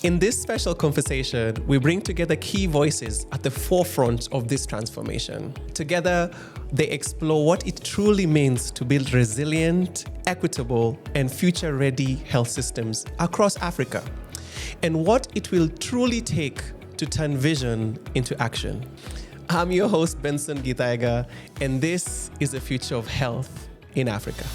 In this special conversation, we bring together key voices at the forefront of this transformation. Together, they explore what it truly means to build resilient, equitable, and future-ready health systems across Africa, and what it will truly take to turn vision into action. I'm your host, Benson Githaiga, and this is the future of health in Africa.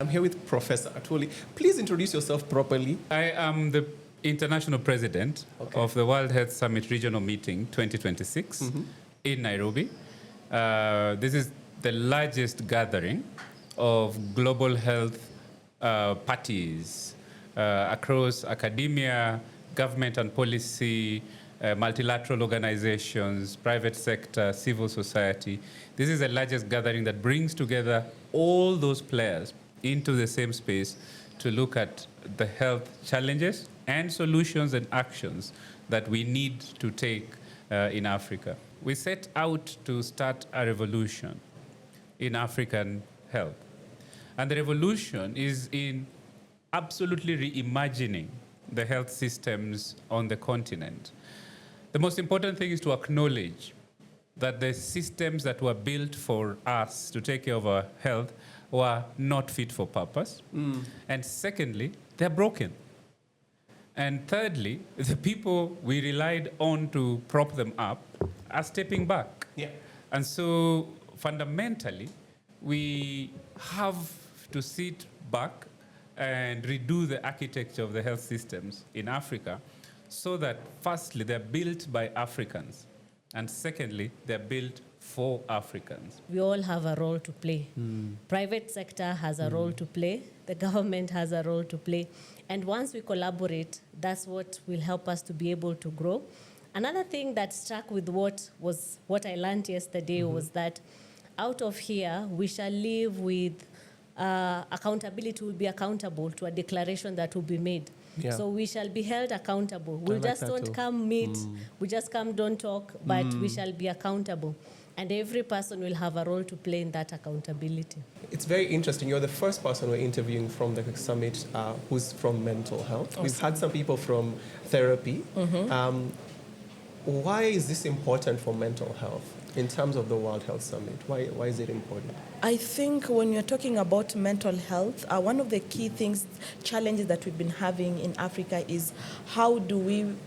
I'm here with Professor Atwoli. Please introduce yourself properly. I am the international president of the World Health Summit Regional Meeting 2026 in Nairobi. This is the largest gathering of global health parties across academia, government and policy, multilateral organizations, private sector, civil society. This is the largest gathering that brings together all those players into the same space to look at the health challenges and solutions and actions that we need to take in Africa. We set out to start a revolution in African health. And the revolution is in absolutely reimagining the health systems on the continent. The most important thing is to acknowledge that the systems that were built for us to take care of our health were not fit for purpose. And secondly, they're broken. And thirdly, the people we relied on to prop them up are stepping back. And so fundamentally, we have to sit back and redo the architecture of the health systems in Africa so that firstly, they're built by Africans. And secondly, they're built for Africans. We all have a role to play. Private sector has a role to play. The government has a role to play. And once we collaborate, that's what will help us to be able to grow. Another thing that struck with what I learned yesterday was that out of here, we shall live with accountability. Will be accountable to a declaration that will be made. So we shall be held accountable. We just don't come meet, we just come, don't talk, but we shall be accountable. And every person will have a role to play in that accountability. It's very interesting. You're the first person we're interviewing from the summit who's from mental health. Awesome. We've had some people from therapy. Why is this important for mental health in terms of the World Health Summit? Why is it important? I think when you're talking about mental health, one of the key challenges that we've been having in Africa is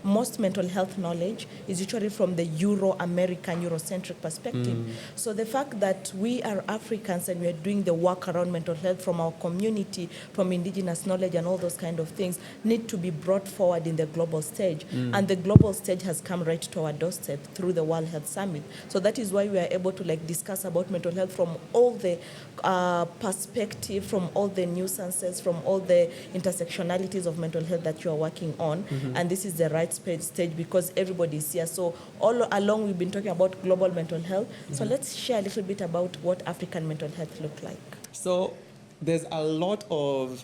most mental health knowledge is usually from the Euro-American, Eurocentric perspective. So the fact that we are Africans and we are doing the work around mental health from our community, from indigenous knowledge and all those kind of things need to be brought forward in the global stage. And the global stage has come right to our doorstep through the World Health Summit. So that is why we are able to discuss about mental health from all the perspective, from all the nuances, from all the intersectionalities of mental health that you are working on. And this is the right stage because everybody is here. So all along we've been talking about global mental health. So let's share a little bit about what African mental health looks like. So there's a lot of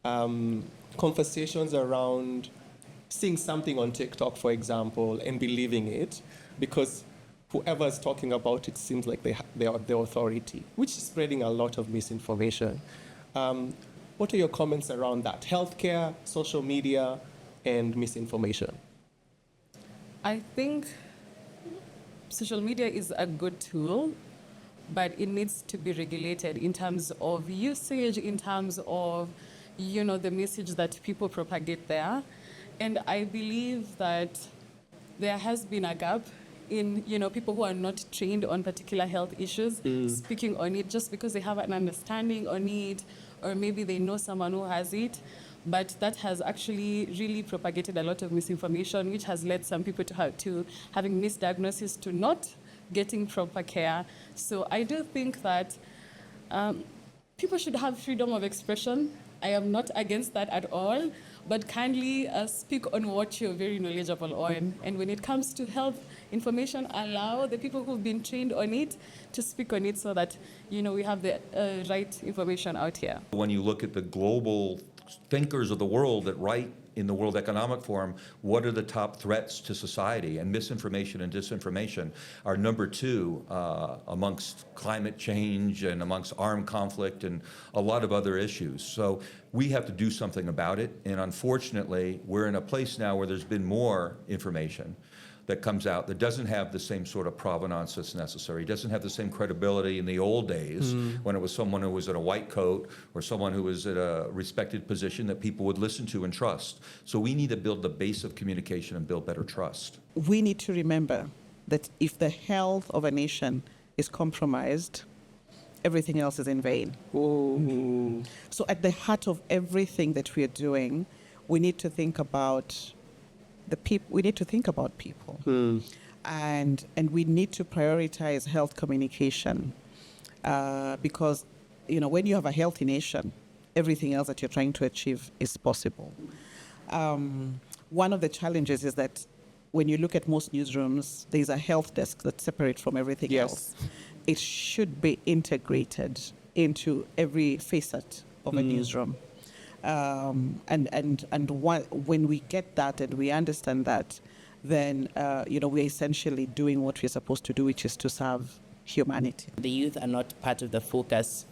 conversations around seeing something on TikTok, for example, and believing it because whoever is talking about it seems like they are the authority, which is spreading a lot of misinformation. What are your comments around that? Healthcare, social media, and misinformation. I think social media is a good tool, but it needs to be regulated in terms of usage, in terms of, the message that people propagate there. And I believe that there has been a gap in people who are not trained on particular health issues speaking on it just because they have an understanding on it or maybe they know someone who has it, but that has actually really propagated a lot of misinformation, which has led some people to having misdiagnosis, to not getting proper care. So I do think that people should have freedom of expression. I am not against that at all, but kindly speak on what you're very knowledgeable on. And when it comes to health information, allow the people who've been trained on it to speak on it so that we have the right information out here. When you look at the global thinkers of the world that write in the World Economic Forum, what are the top threats to society? And misinformation and disinformation are number 2 amongst climate change and amongst armed conflict and a lot of other issues. So we have to do something about it. And unfortunately, we're in a place now where there's been more information that comes out that doesn't have the same sort of provenance that's necessary, doesn't have the same credibility in the old days when it was someone who was in a white coat or someone who was at a respected position that people would listen to and trust. So we need to build the base of communication and build better trust. We need to remember that if the health of a nation is compromised, everything else is in vain. Ooh. So at the heart of everything that we are doing, we need to think about we need to think about people, and we need to prioritize health communication, because when you have a healthy nation, everything else that you're trying to achieve is possible. One of the challenges is that when you look at most newsrooms, there's a health desk that's separate from everything else. It should be integrated into every facet of a newsroom. When we get that and we understand that, then we're essentially doing what we're supposed to do, which is to serve humanity. The youth are not part of the focus.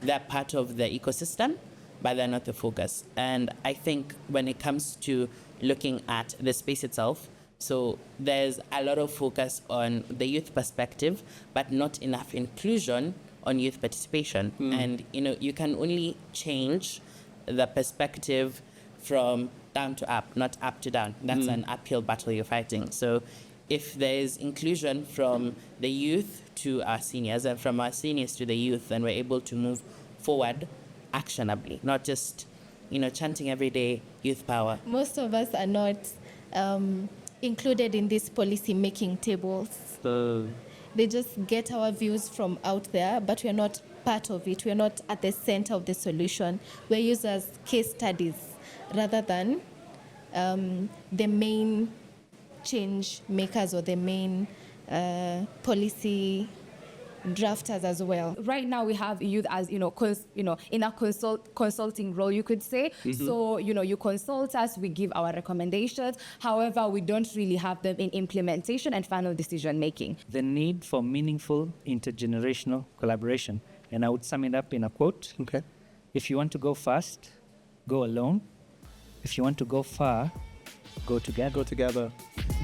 They're part of the ecosystem, but they're not the focus. And I think when it comes to looking at the space itself, so there's a lot of focus on the youth perspective, but not enough inclusion on youth participation. And you can only change the perspective from down to up, not up to down. That's an uphill battle you're fighting. So if there's inclusion from the youth to our seniors and from our seniors to the youth, then we're able to move forward actionably, not just, chanting every day youth power. Most of us are not included in these policy making tables. They just get our views from out there, but we're not part of it. We're not at the center of the solution. We're used as case studies rather than the main change makers or the main policy drafters as well. Right now we have youth as in a consulting role, you could say. So you consult us, we give our recommendations. However, we don't really have them in implementation and final decision making. The need for meaningful intergenerational collaboration, and I would sum it up in a quote. Okay. If you want to go fast, go alone. If you want to go far, go together. Go together.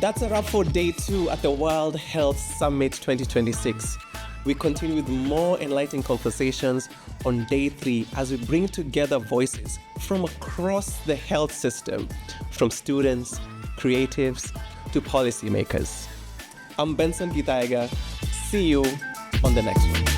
That's a wrap for day 2 at the World Health Summit 2026. We continue with more enlightening conversations on day 3 as we bring together voices from across the health system, from students, creatives, to policymakers. I'm Benson Gitaiga. See you on the next one.